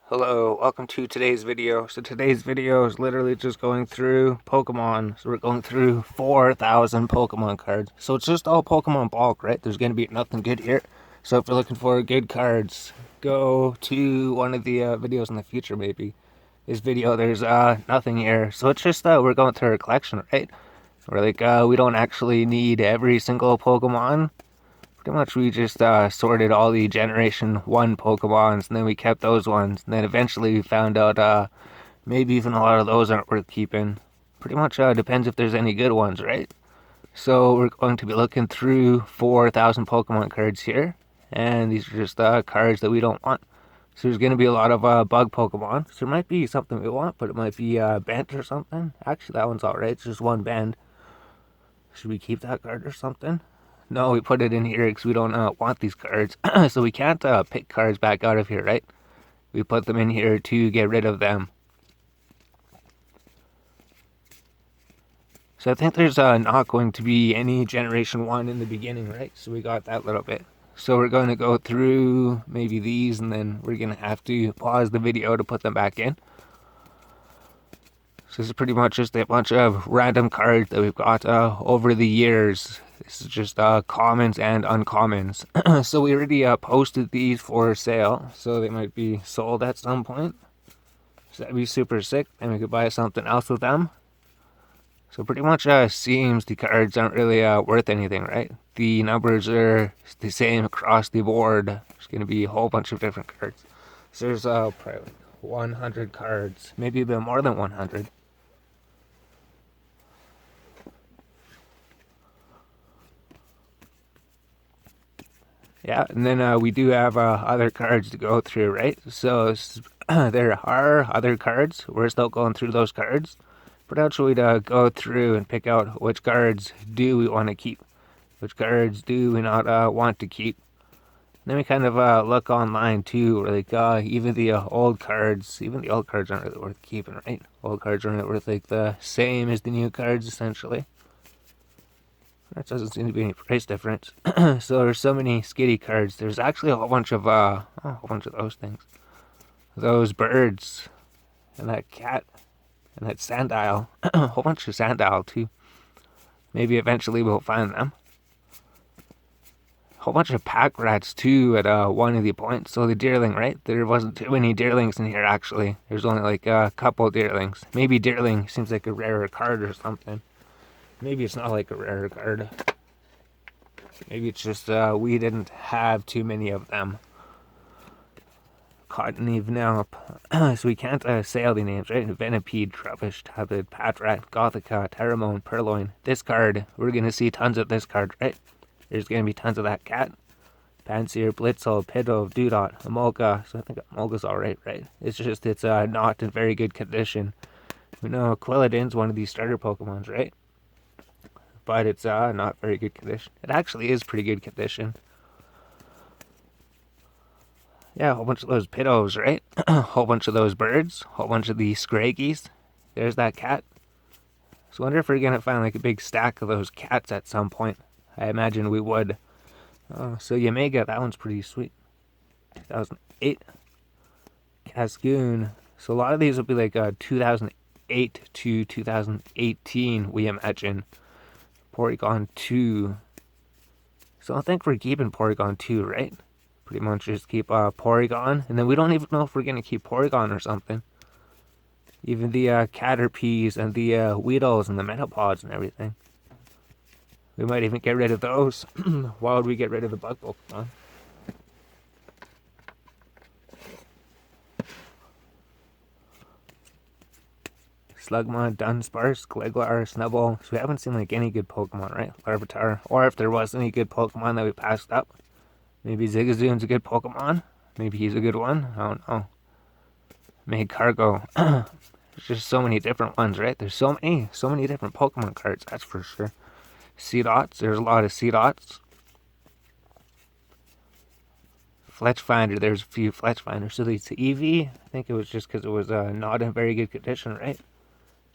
Hello, welcome to today's video. So today's video is literally just going through Pokemon. So we're going through 4,000 Pokemon cards. So it's just all Pokemon bulk, right? There's going to be nothing good here. So if you're looking for good cards, go to one of the videos in the future maybe. This video, there's nothing here. So it's just we're going through a collection, right? We're like, we don't actually need every single Pokemon. Pretty much we just sorted all the Generation 1 Pokemons, and then we kept those ones. And then eventually we found out maybe even a lot of those aren't worth keeping. Pretty much depends if there's any good ones, right? So we're going to be looking through 4,000 Pokemon cards here. And these are just cards that we don't want. So there's going to be a lot of bug Pokemon. So there might be something we want, but it might be bent or something. Actually, that one's alright. It's just one bend. Should we keep that card or something? No, we put it in here because we don't want these cards. So we can't pick cards back out of here, right? We put them in here to get rid of them. So I think there's not going to be any Generation 1 in the beginning, right? So we got that little bit. So we're going to go through maybe these, and then we're going to have to pause the video to put them back in. So this is pretty much just a bunch of random cards that we've got over the years. This is just commons and uncommons. So we already posted these for sale, so they might be sold at some point. So that'd be super sick, and we could buy something else with them. So pretty much seems the cards aren't really worth anything, right? The numbers are the same across the board. There's going to be a whole bunch of different cards. So there's probably like 100 cards, maybe a bit more than 100. Yeah, and then we do have other cards to go through, right? So there are other cards. We're still going through those cards. But actually, to go through and pick out which cards do we want to keep, which cards do we not want to keep. And then we kind of look online too, like even the old cards, even the old cards aren't really worth keeping, right? Old cards aren't worth like the same as the new cards, essentially. There doesn't seem to be any price difference. So there's so many skitty cards. There's actually a whole bunch of those things. Those birds and that cat and that Sandile. A whole bunch of Sandile too. Maybe eventually we'll find them. A whole bunch of pack rats too at one of the points. So the deerling, right? There wasn't too many deerlings in here actually. There's only like a couple deerlings. Maybe deerling seems like a rarer card or something. Maybe it's not like a rare card. Maybe it's just we didn't have too many of them. Cottonee, Vanellope. So we can't say all the names, right? Venipede, Trubbish, Tabid, Patrat, Gothica, Terramone, Purloin. This card, we're going to see tons of this card, right? There's going to be tons of that cat. Panseer, Blitzel, Pidove, Dudot, Emolga. So I think Emolga's alright, right? It's just it's not in very good condition. We know Quilladin's one of these starter Pokemons, right? But it's not very good condition. It actually is pretty good condition. Yeah, a whole bunch of those Piddos, right? A whole bunch of those birds. A whole bunch of the Scraggies. There's that cat. So I wonder if we're going to find like a big stack of those cats at some point. I imagine we would. So Yamega, that one's pretty sweet. 2008. Cascoon. So a lot of these will be like 2008 to 2018, we imagine. Porygon 2. So I think we're keeping Porygon 2, right? Pretty much just keep Porygon. And then we don't even know if we're going to keep Porygon or something. Even the Caterpies and the Weedles and the Metapods and everything. We might even get rid of those. Why would we get rid of the bug Pokemon? Slugma, Dunsparce, Gligar, Snubbull. So we haven't seen like any good Pokemon, right? Larvitar. Or if there was any good Pokemon that we passed up. Maybe Zigzagoon's a good Pokemon. Maybe he's a good one. I don't know. Magcargo. There's just so many different ones, right? There's so many different Pokemon cards, that's for sure. Seedots, there's a lot of Seedots. Fletchfinder, there's a few Fletchfinders. So it's Eevee. I think it was just because it was not in very good condition, right?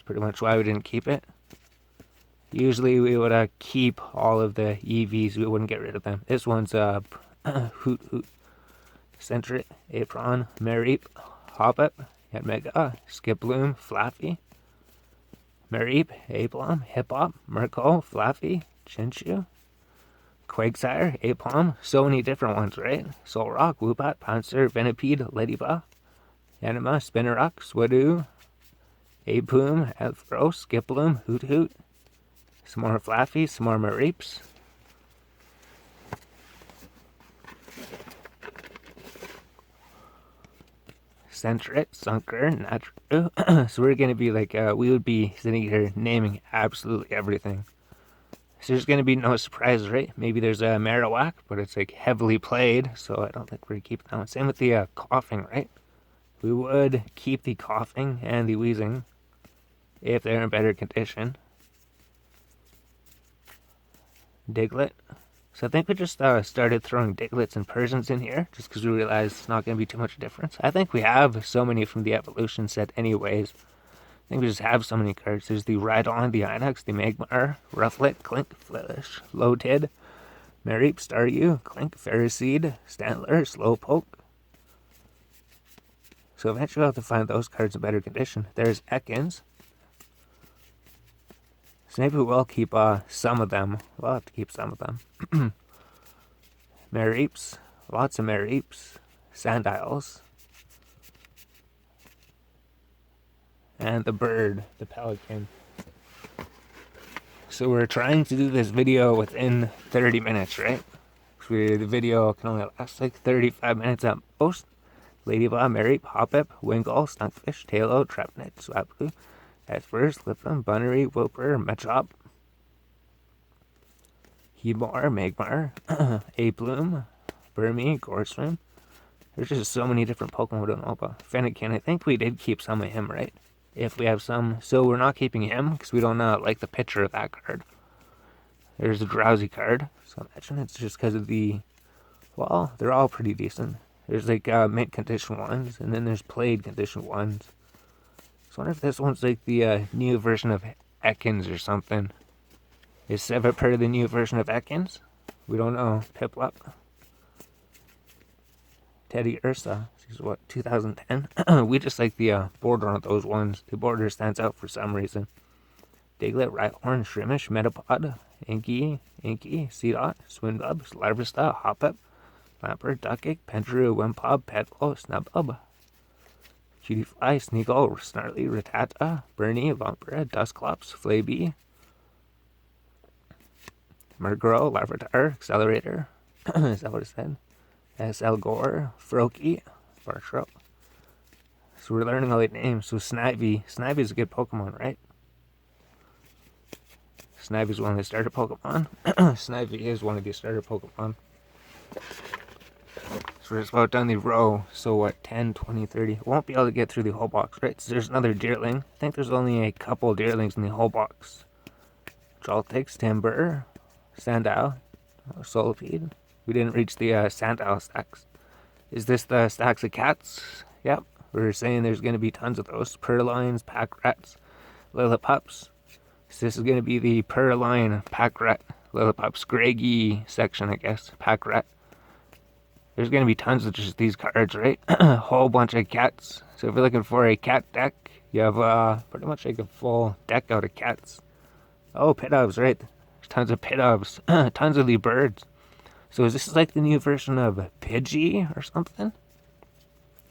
Pretty much why we didn't keep it. Usually we would keep all of the EVs. We wouldn't get rid of them. This one's Hoot Hoot, Sentret, Apron, Mareep, Hoppip, Yanmega, Skiploom, Flaffy, Mareep, Aplum, Hip-Hop, Murkrow, Flaffy, Chinchou, Quagsire, Aplum, so many different ones, right? Solrock, Woobat, Pouncer, Venipede, Ladybug, Anima, Spinarak, Swidoo, Aplume, Elfros, Skiploom, Hoot Hoot, some more Flaffy, some more Mareeps. Centret, Sunker, Natru. So we're going to be like, we would be sitting here naming absolutely everything. So there's going to be no surprise, right? Maybe there's a Marowak, but it's like heavily played, so I don't think we're keeping that one. Same with the coughing, right? We would keep the coughing and the wheezing if they're in better condition. Diglett. So I think we just started throwing Diglets and Persians in here, just because we realized it's not going to be too much difference. I think we have so many from the evolution set anyways. I think we just have so many cards. There's the Rhydon, the Inox, the Magmar, Rufflet, Clink, Flish, Lotid, Mareep, Staryu, Clink, Ferroseed, Stantler, Slowpoke. So eventually I'll have to find those cards in better condition. There's Ekans. So maybe we'll keep some of them. We'll have to keep some of them. Mareeps. Lots of Mareeps. Sandiles. And the bird. The pelican. So we're trying to do this video within 30 minutes, right? The video can only last like 35 minutes at most. Ladybug, Mareep, Hoppip, Wingull, Stunkfish, Tailo, Trapnet, Swablu, Espers, Lipton, Bunnery, Wooper, Machop, Heatmor, Magmar, Aplume, Burmy, Gorswim. There's just so many different Pokemon we don't know about. Fennekin, I think we did keep some of him, right? If we have some. So we're not keeping him because we don't like the picture of that card. There's a Drowsy card. So imagine it's just because of the... Well, they're all pretty decent. There's like mint condition ones, and then there's played condition ones. So I wonder if this one's like the new version of Ekans or something. Is Seviper the new version of Ekans? We don't know. Piplup. Teddy Ursa. This is what, 2010? We just like the border on those ones. The border stands out for some reason. Diglett, Rhyhorn, Shrimish, Metapod, Inky, Seedot, Swinbub, Larvesta, Hoppip, Lampert, Duckig, Pentaroo, Wimpod, Petlo, Snubub, Cutie-Fly, Sneagle, Snarly, Rattata, Burny, Vampira, Dusclops, Flaby, Murkrow, Larvitar, Accelerator, is that what it said? SL Gore, Froakie, Sparkshot. So we're learning all the names. So Snivy. Snivy's a good Pokemon, right? Snivy's one of the starter Pokemon. Snivy is one of the starter Pokemon. So we're just about done the row. So what, 10, 20, 30? Won't be able to get through the whole box, right? So there's another Deerling. I think there's only a couple Deerlings in the whole box. Joltix, Timburr, Sandile, Solipede. We didn't reach the Sandile stacks. Is this the stacks of cats? Yep. We were saying there's going to be tons of those. Purrlines, Packrats, Lillipups. So this is going to be the Purrline, Packrat, Lillipups, Greggy section, I guess. Packrat. There's going to be tons of just these cards, right? A whole bunch of cats. So if you're looking for a cat deck, you have pretty much like a full deck out of cats. Oh, Pidovs, right? There's tons of Pidovs. Tons of the birds. So is this like the new version of Pidgey or something?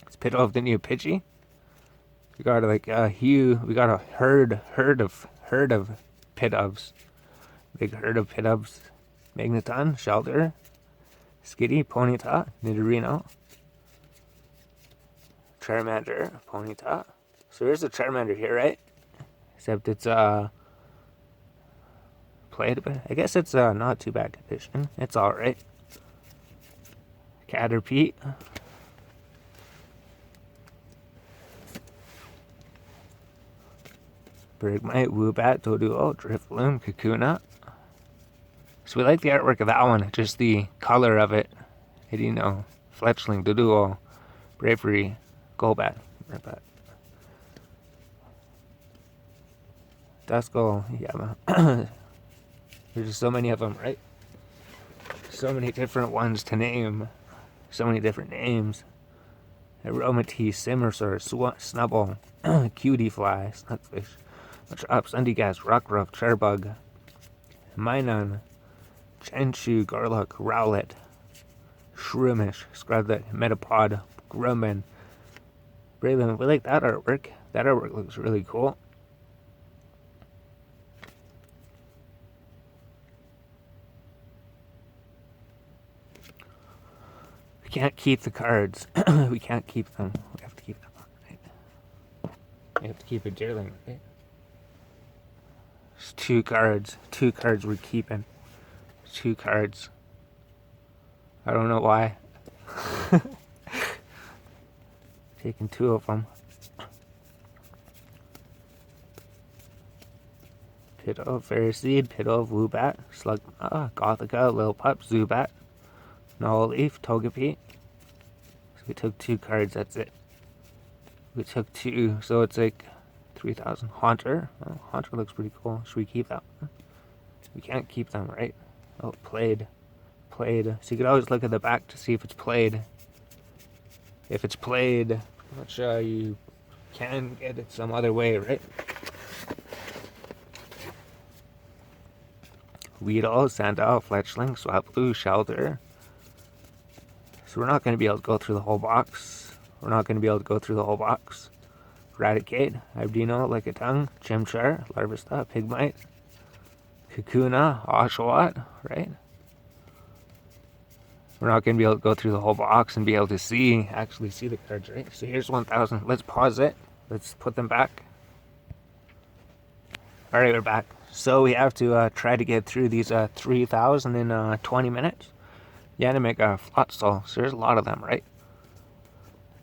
Is Pidove the new Pidgey? We got like we got a herd of Pidovs. Big herd of Pidovs. Magneton, Shelter, Skitty, Ponyta, Nidorino, Charmander, Ponyta. So there's a Charmander here, right? Except it's played, but I guess it's not too bad condition. It's alright. Caterpie. Bergmite, Woobat, Doduo, Drifloon, Kakuna. So we like the artwork of that one, just the color of it. Fletchling, Doduo, Bravery, Golbat, Duskull, yeah. There's just so many of them, right? So many different ones to name. So many different names. Aromatisse, Simmersaur, Snubble, Cutie Fly, Snugfish, Drops, Undigas, Rockruff, Charbug, Minun, Chenchu, Garlock, Rowlet, Shroomish, Scrublet, Metapod, Grumman, Braylon. We like that artwork. That artwork looks really cool. We can't keep the cards. We can't keep them. We have to keep them. Right? We have to keep it dearly. Right? It's 2 cards. 2 cards we're keeping. 2 cards. I don't know why. Taking 2 of them. Pitto, Ferroseed, Pitto, Woobat, Slugma, Gothica, Lil Pup, Zubat, Nullleaf, Togepi. So we took 2 cards, that's it. We took 2, so it's like 3,000. Haunter. Oh, Haunter looks pretty cool. Should we keep that one? We can't keep them, right? Oh, played. Played. So you could always look at the back to see if it's played. If it's played, which you can get it some other way, right? Weedle, Sandile, Fletchling, Swablu, Shelter. So we're not going to be able to go through the whole box. Raticate, Abdino, Lickitung, Chimchar, Larvesta, Pigmite, Kakuna, Oshawott, right? We're not going to be able to go through the whole box and be able to actually see the cards, right? So here's 1,000. Let's pause it. Let's put them back. Alright, we're back. So we have to try to get through these 3,000 in 20 minutes. Yeah, to make a Floatzel. So there's a lot of them, right?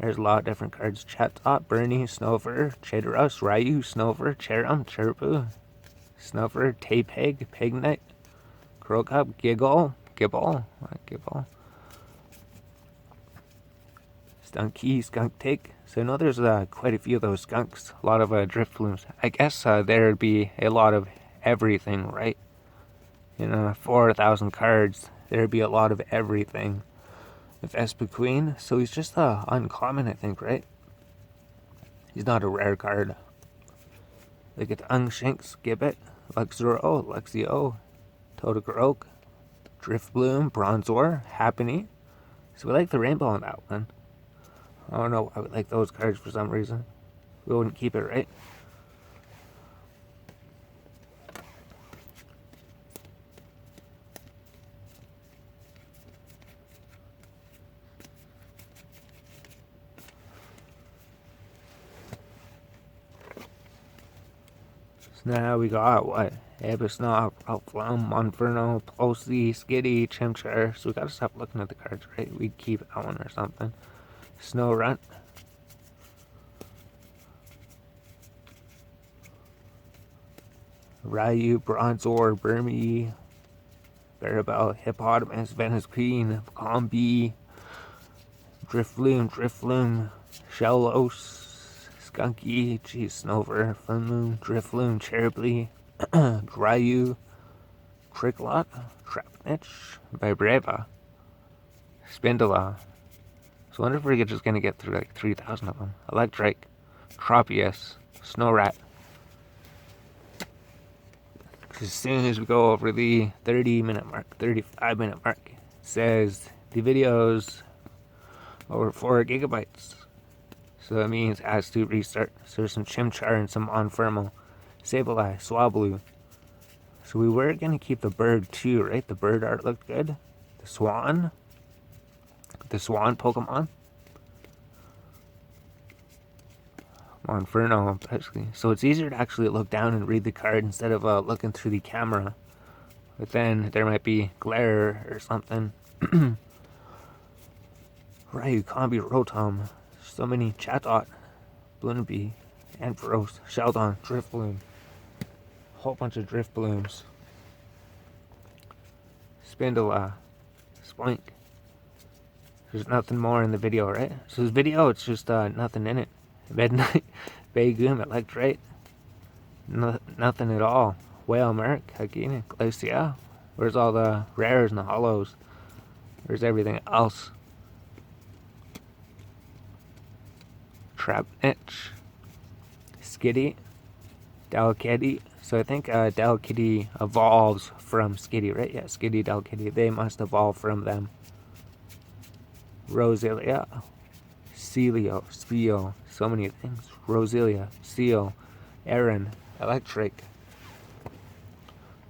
There's a lot of different cards. Chatot, Bernie, Snover, Chedorus, Ryu, Snover, Cherum, Chirpoo, Snover, Tapeg, Pignite, Crocup, Gibble, Stunky, Skunktick. So I know there's quite a few of those skunks. A lot of Driftlooms. I guess there'd be a lot of everything, right? In 4,000 cards, there'd be a lot of everything. With Espequeen, so he's just uncommon, I think, right? He's not a rare card. Look at Unshinx, Gibbet, Luxio, Totodile, Drifbloom, Bronzor, Happiny. So we like the rainbow on that one. I don't know why we like those cards for some reason. We wouldn't keep it, right? So now we got what? Abyssnob, Ralphlum, Monferno, Plosy, Skitty, Chimchar. So we gotta stop looking at the cards, right? We'd keep that one or something. Snorunt. Ryu, Bronzor, Burmy, Barabel, Hippopotamus, Venusaur, Combi, Drifloon, Shellos, Skunky, Snover, Funloom, Drifloon, Cherubly, Ryu, Tricklot, Trapnich, Vibrava, Spindula. So I wonder if we're just going to get through like 3,000 of them. Electrike, Tropius, Snorat. As soon as we go over the 30-minute mark, 35-minute mark, it says the video's over 4 gigabytes. So that means it has to restart. So there's some Chimchar and some Onfermo, Sableye, Swablu. So we were going to keep the bird too, right? The bird art looked good. The swan Pokemon. Monferno, especially. So it's easier to actually look down and read the card instead of looking through the camera. But then there might be glare or something. Ryu, Combi, Rotom. So many. Chatot, Bloonby, Ampharos, Sheldon, Drifloon. Whole bunch of Drifblooms. Spindula, Spoink. There's nothing more in the video, right? So this video, it's just nothing in it. Midnight, Bagoom, Electrate. Nothing at all. Whale, Merc, Hagina, Glacia. Where's all the rares and the hollows? Where's everything else? Trapinch, Skitty, Dalkitty. So I think Dalkitty evolves from Skitty, right? Yeah, Skitty, Dalkitty. They must evolve from them. Roselia, Celio, Spio, so many things. Roselia, Seal, Aaron, Electric.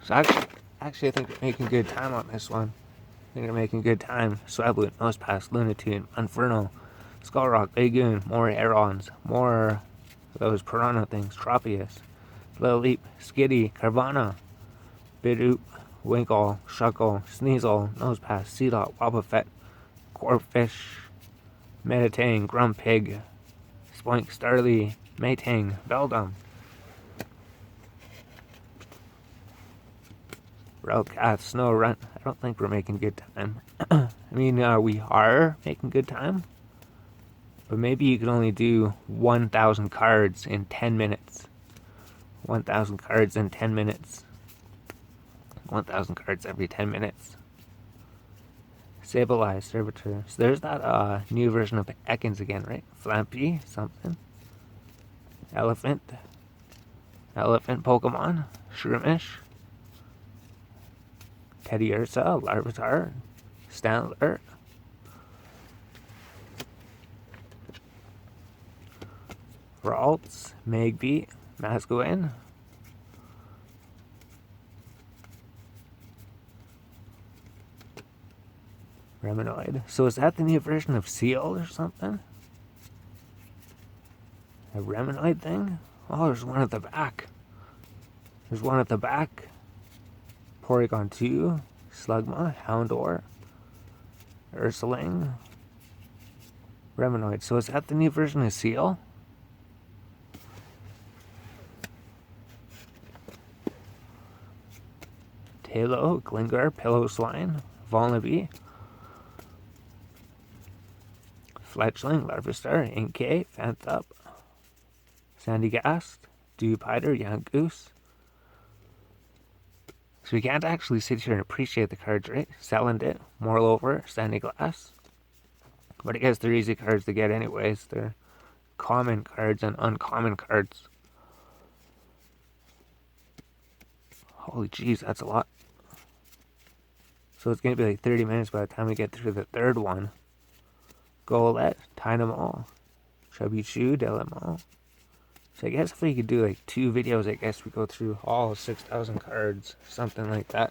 So actually I think we're making good time on this one. I think we're making good time. Swablu, Nosepass, Lunatune, Inferno, Skullrock, Bagoon, more Aerons, more of those Piranha things, Tropius, Lilip, Skitty, Carvana, Bidoop, Winkle, Shuckle, Sneasel, Nosepass, Seedot, Wobbuffet, Corpfish, Meditang, Grumpig, Spoink, Starly, Maytang, Beldum, Relcath, Snorunt. I don't think we're making good time. I mean, we are making good time, but maybe you can only do 1,000 cards in 10 minutes. 1,000 cards in 10 minutes. 1,000 cards every 10 minutes. Sableye, Servitor. So there's that new version of Ekans again, right? Flampy, something. Elephant Pokemon. Shroomish. Teddiursa, Larvitar, Stantler. Ralts, Magby, Masquerain. Reminoid. So is that the new version of Seal or something? A Reminoid thing? Oh, there's one at the back. There's one at the back. Porygon 2, Slugma, Houndour, Ursaring, Reminoid. So is that the new version of Seal? Tailo, Glingar, Pillow-Slime, Volnebby, Fletchling, Larvistar, Inkay, Phantup, Sandygast, Dewpider, Yangoose. So we can't actually sit here and appreciate the cards, right? Salandit, Morlover, Sandyglass. But I guess they're easy cards to get anyways. They're common cards and uncommon cards. Holy jeez, that's a lot. So it's going to be like 30 minutes by the time we get through the third one. Golett, Tynamo, Chubbichu, Delimo. So I guess if we could do like 2 videos, I guess we go through all 6,000 cards, something like that.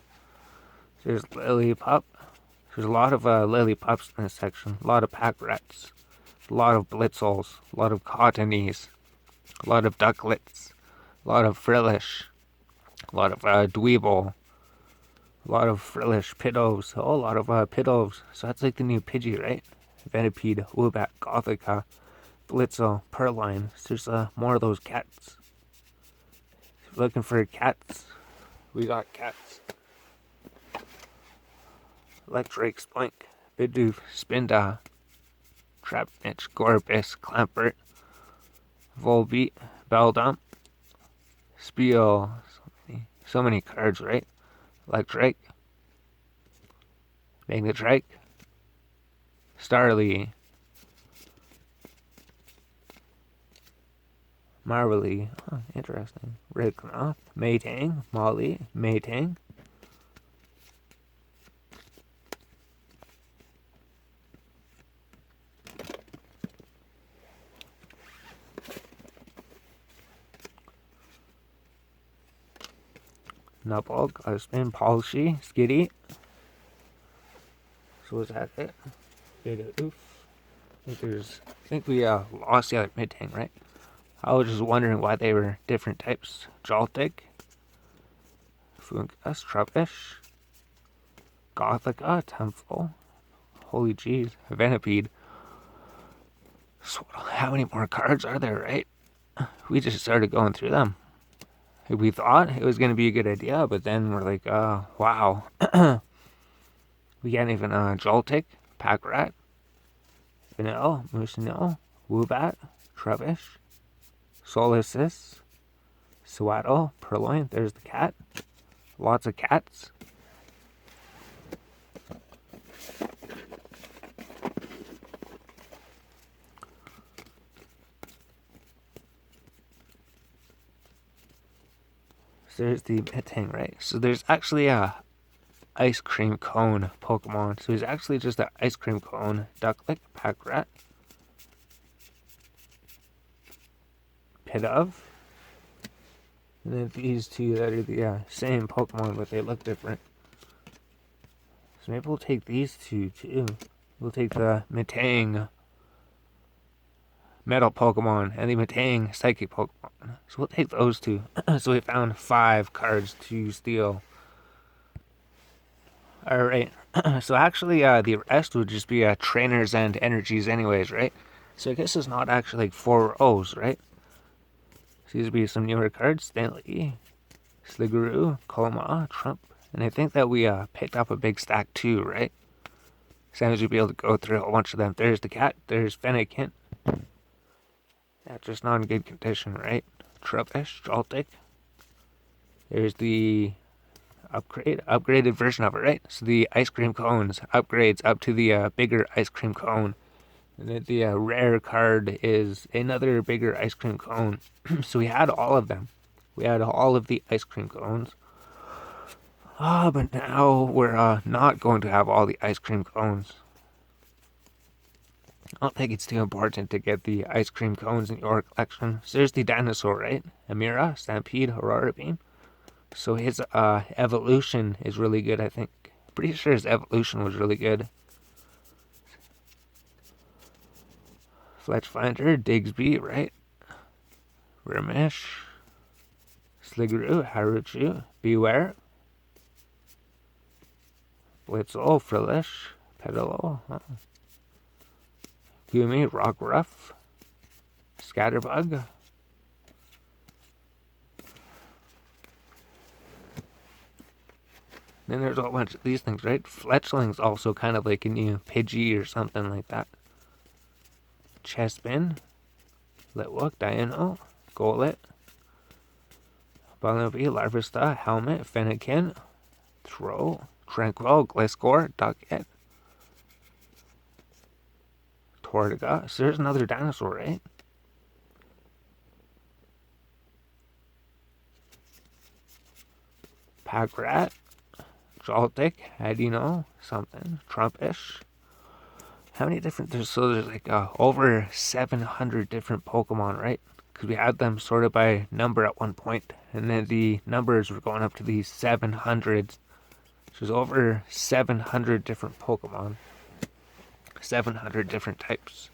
There's Lillipup. There's a lot of Lillipups in this section. A lot of Packrats. A lot of Blitzels. A lot of Cottonies. A lot of Ducklets. A lot of Frillish. A lot of Dweeble. A lot of Frillish Piddoves. Oh, a lot of Piddoves. So that's like the new Pidgey, right? Venipede, Woobat, Gothica, Blitzel, Purrloin. So there's more of those cats. If you're looking for cats, we got cats. Electric, Spoink, Bidoof, Spinda, Trapinch, Gorbis, Clampert, Volbeat, Beldum, Spio. So many cards, right? Electric, Magnetrike, Starly, Marley, oh, interesting. Redknoth, Maytang, Molly, Maytang. Nubble, Gluspin, Palsy, Skitty. So is that it? Bidoof. I think we lost the other Midtang, right? I was just wondering why they were different types. Joltik, Fungus, Trubbish, Gothica, Temple. Holy jeez, Venipede. So how many more cards are there, right? We just started going through them. We thought it was going to be a good idea, but then we're like, wow. We can't even, Joltik, Packrat, Vanille, Moosinil, Woobat, Trubbish, Solasis, Sewaddle, Purrloin. There's the cat. Lots of cats. So there's the Metang, right? So there's actually a ice cream cone Pokemon. So he's actually just an ice cream cone, Ducklick, Packrat, Pidove, and then these two that are the same Pokemon, but they look different. So maybe we'll take these two too. We'll take the Metang Metal Pokemon and the Metang Psychic Pokemon. So we'll take those two. So we found 5 cards to steal. Alright, so actually the rest would just be trainers and energies anyways, right? So I guess it's not actually like 4 O's, right? So these would be some newer cards. Stanley, Sliggoo, Coloma, Trump. And I think that we picked up a big stack too, right? Sometimes we'd be able to go through a whole bunch of them. There's the cat, there's Fennekin. That's just not in good condition, right? Trubbish, Joltik. There's the upgraded version of it, right? So the ice cream cones upgrades up to the bigger ice cream cone. And then the rare card is another bigger ice cream cone. So we had all of them. We had all of the ice cream cones. But now we're not going to have all the ice cream cones. I don't think it's too important to get the ice cream cones in your collection. So there's the dinosaur, right? Amira, Stampede, Aurora Beam. So his evolution is really good, I think. Pretty sure his evolution was really good. Fletchfinder, Digsby, right? Ramesh, Sliggoo, Haruchu, Beware, Blitzel, Frillish, Pedalo, Gumi, Rockruff, Scatterbug. Then there's a whole bunch of these things, right? Fletchling's also kind of like a new Pidgey or something like that. Chespin, Litwook, Dino, Golett, Bunnelby, Larvesta, Helmet, Fennekin, Throw, Tranquil, Gliscor, Duckett, Tortiga. So there's another dinosaur, right? Packrat, Joltik, Adino, something, Trumpish. How many different, there's like over 700 different Pokemon, right? Because we had them sorted by number at one point, and then the numbers were going up to the 700s. So there's over 700 different Pokemon. 700 different types.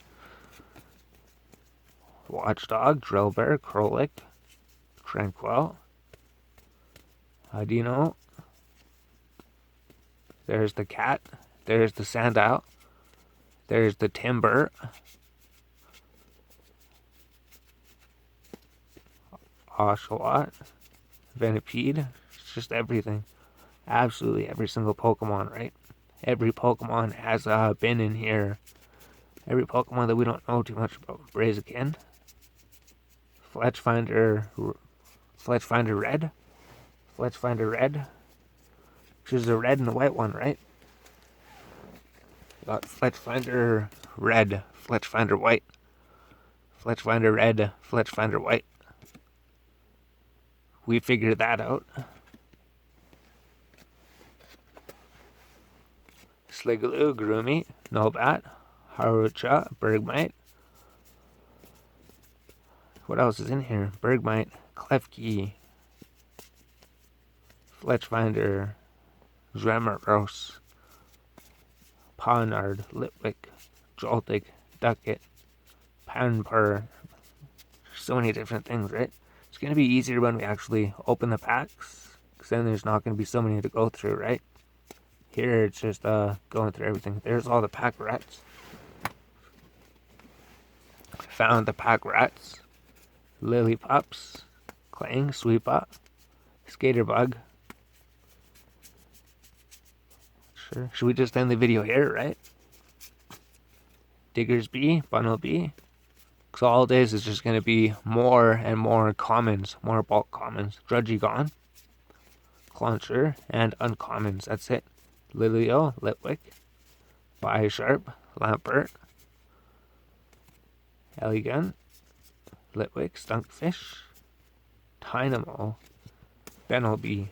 Watchdog, Drillbear, Krolik, Tranquil, Adino. There's the cat. There's the Sandile. There's the Timber. Oshawott. Venipede. It's just everything. Absolutely every single Pokemon, right? Every Pokemon has been in here. Every Pokemon that we don't know too much about. Blaziken. Fletchfinder Red. Fletchfinder Red. Which is the red and the white one, right? Got Fletchfinder Red, Fletchfinder White, Fletchfinder Red, Fletchfinder White. We figured that out. Sliggoo, Groomy, Nobat, Harucha, Bergmite. What else is in here? Bergmite, Klefki, Fletchfinder, Dramaros, Pawnard, Litwick, Joltik, Duckett, Panpur. So many different things, right? It's going to be easier when we actually open the packs, because then there's not going to be so many to go through, right? Here it's just going through everything. There's all the pack rats. Found the pack rats. Lillipups, Clang, Sweepa, Skaterbug. Sure. Should we just end the video here, right? Diggersby, Bunnelby. Because all it is just going to be more and more commons, more bulk commons. Druddigon, Clauncher, and uncommons. That's it. Lilio, Litwick, Biosharp, Lampert, Elegant, Litwick, Stunkfish, Dynamo, Benelby,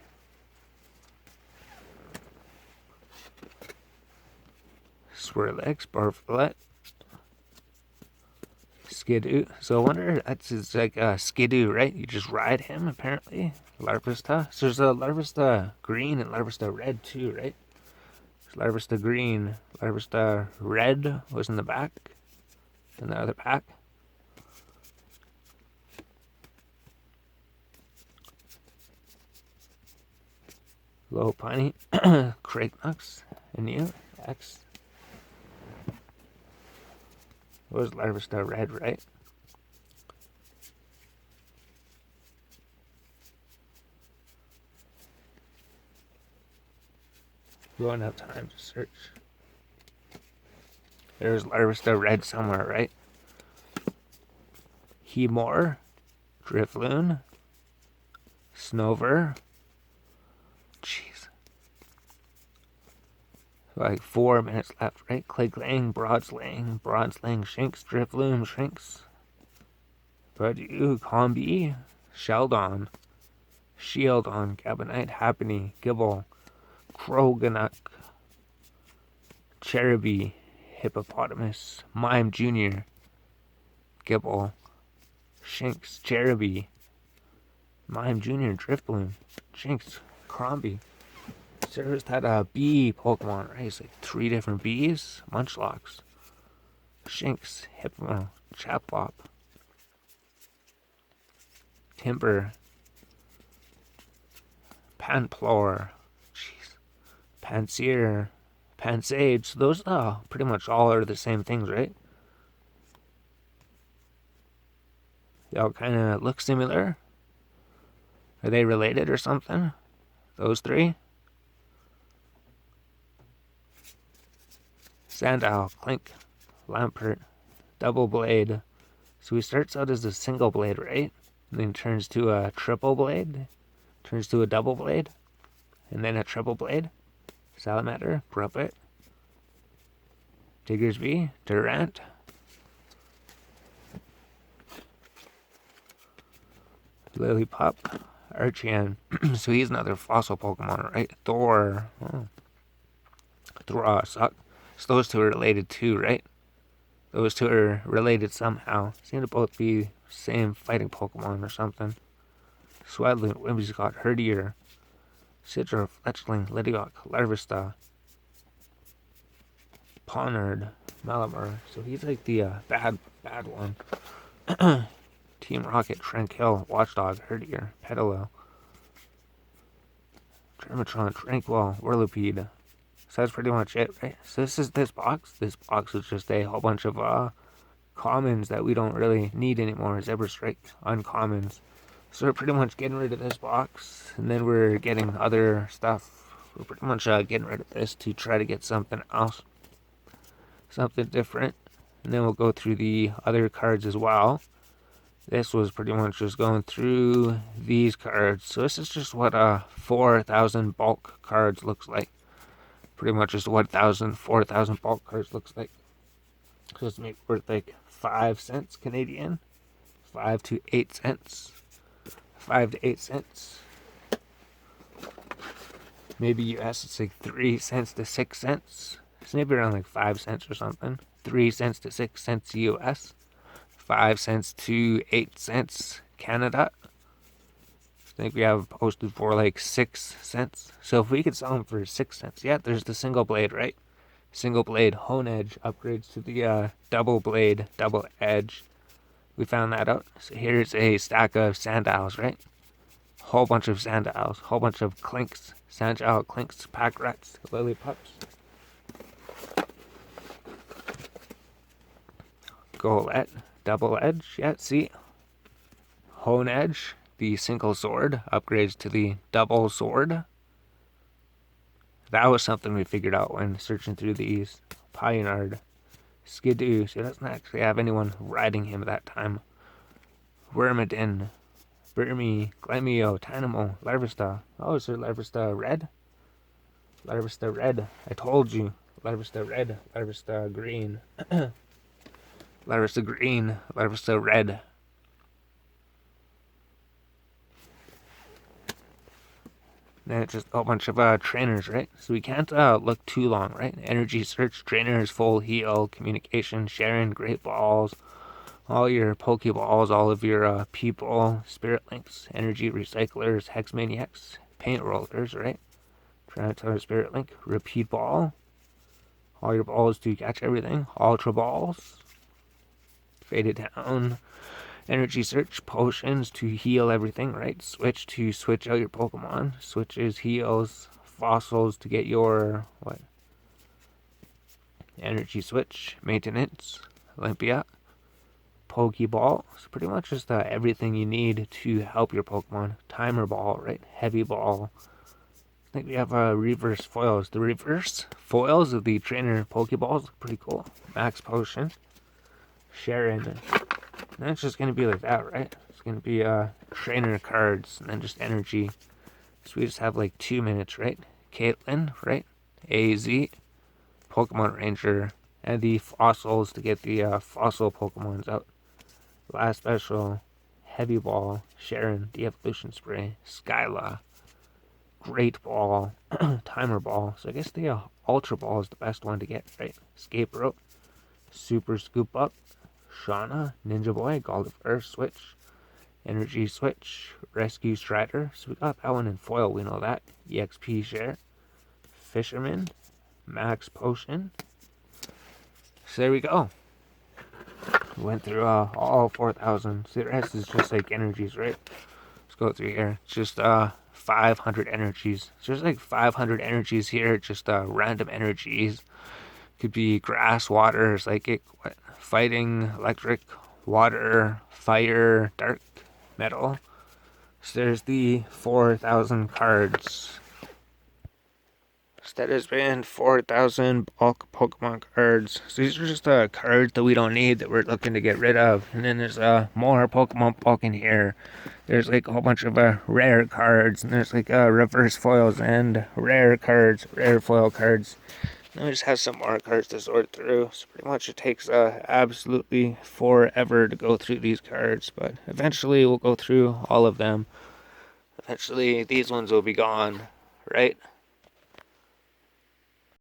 Swirlix, Barflet, Skidoo. So I wonder, it's like a Skidoo, right? You just ride him, apparently. Larvesta. So there's a Larvesta green and Larvesta red too, right? So Larvesta green, Larvesta red was in the back, in the other pack. Low Piney, Craignux, and you, X. It was Larvesta red, right? We won't have time to search. There's Larvesta red somewhere, right? Hemore, Drifloon, Snover. Jeez. Like 4 minutes left, right? Cleglang, Broadslang, Shinx, Drifloon, Shrinks. Purdue, Combi, Sheldon, Shieldon, Gabonite, Happiny, Gibble, Kroganuk, Cherubi, Hippopotamus, Mime Jr., Gibble, Shinx, Cherubi, Mime Jr., Drifloon, Shinx, Crombie. So there's that bee Pokemon, right? It's like 3 different bees. Munchlocks, Shinx, Hippo, Chaplop, Timber, Panplore, jeez, Panseer, Pansage. So those pretty much all are the same things, right? They all kind of look similar. Are they related or something? Those 3? Sandile, Clink, Lampert, Double Blade. So he starts out as a single blade, right? And then turns to a triple blade. Turns to a double blade. And then a triple blade. Salamander, Grumpet, Diggersby, Durant, Lillipup, Archean. So he's another fossil Pokemon, right? Thor. Oh. Throsuck. So those 2 are related too, right? Those 2 are related somehow. Seem to both be same fighting Pokemon or something. Swadloon, Whimsicott, Herdier, Sidra, Fletchling, Lidiock, Larvesta, Ponard, Malamar. So he's like the bad one. Team Rocket, Tranquil, Watchdog, Herdier, Petalil, Trematron, Tranquil, Whirlipede. So that's pretty much it, right? So this is this box. This box is just a whole bunch of commons that we don't really need anymore. Zebrastrike, uncommons. So we're pretty much getting rid of this box, and then we're getting other stuff. We're pretty much getting rid of this to try to get something else. Something different. And then we'll go through the other cards as well. This was pretty much just going through these cards. So this is just what 4,000 bulk cards looks like. Pretty much just what 4,000 bulk cards looks like. So it's maybe worth like 5 cents Canadian. 5 to 8 cents. 5 to 8 cents. Maybe US it's like 3 cents to 6 cents. It's maybe around like 5 cents or something. 3 cents to 6 cents US. 5 cents to 8 cents Canada. I think we have posted for like 6 cents. So if we could sell them for 6 cents, yeah, there's the single blade, right? Single blade Hone Edge upgrades to the double blade, double edge. We found that out. So here's a stack of Sandiles, right? Whole bunch of Sandiles, whole bunch of Clinks, Sandile, Clinks, Pack Rats, Lillipups. Golett, double edge, yeah, see? Hone Edge, the single sword, upgrades to the double sword. That was something we figured out when searching through these. Pionard, Skidoo, so he doesn't actually have anyone riding him at that time. Wormadin, Burmy, Glemio, Tynamo, Larvesta. Oh, is there Larvesta Red? Larvesta Red, I told you. Larvesta Red, Larvesta Green. Larvesta Green, Larvesta Red. then it's just a bunch of trainers, right? So we can't look too long, right? Energy search, trainers, full heal, communication, sharing, great balls, all your Pokeballs, all of your people, spirit links, energy recyclers, hex maniacs, paint rollers, right? Trying to tell a spirit link, repeat ball, all your balls to catch everything, ultra balls, faded down, energy search, potions to heal everything, right? Switch to switch out your Pokemon, switches, heals, fossils to get your, what? Energy switch, maintenance, Olympia, Pokeball. So pretty much just everything you need to help your Pokemon. Timer ball, right? Heavy ball. I think we have reverse foils. The reverse foils of the trainer Pokeballs look pretty cool. Max potion. Sharon. And that's just going to be like that, right? It's going to be trainer cards and then just energy. So we just have like 2 minutes, right? Caitlin, right? AZ. Pokemon Ranger. And the fossils to get the fossil Pokemons out. Last special. Heavy Ball. Sharon. De-evolution spray. Skyla. Great Ball, Timer Ball. So I guess the Ultra Ball is the best one to get, right? Escape Rope, Super Scoop Up, Shauna, Ninja Boy, Goldifer, Switch, Energy Switch, Rescue Strider. So we got that one in foil, we know that. EXP Share, Fisherman, Max Potion. So there we go. We went through all 4,000. So the rest is just like energies, right? Let's go through here. It's just 500 energies. So there's like 500 energies here, just random energies. Could be grass, water, psychic, fighting, electric, water, fire, dark, metal. So there's the 4,000 cards. So that has been 4,000 bulk Pokemon cards. So these are just cards that we don't need that we're looking to get rid of. And then there's more Pokemon bulk in here. There's like a whole bunch of rare cards. And there's like reverse foils and rare cards, rare foil cards. And we just have some more cards to sort through. So pretty much it takes absolutely forever to go through these cards. But eventually we'll go through all of them. Eventually these ones will be gone, right?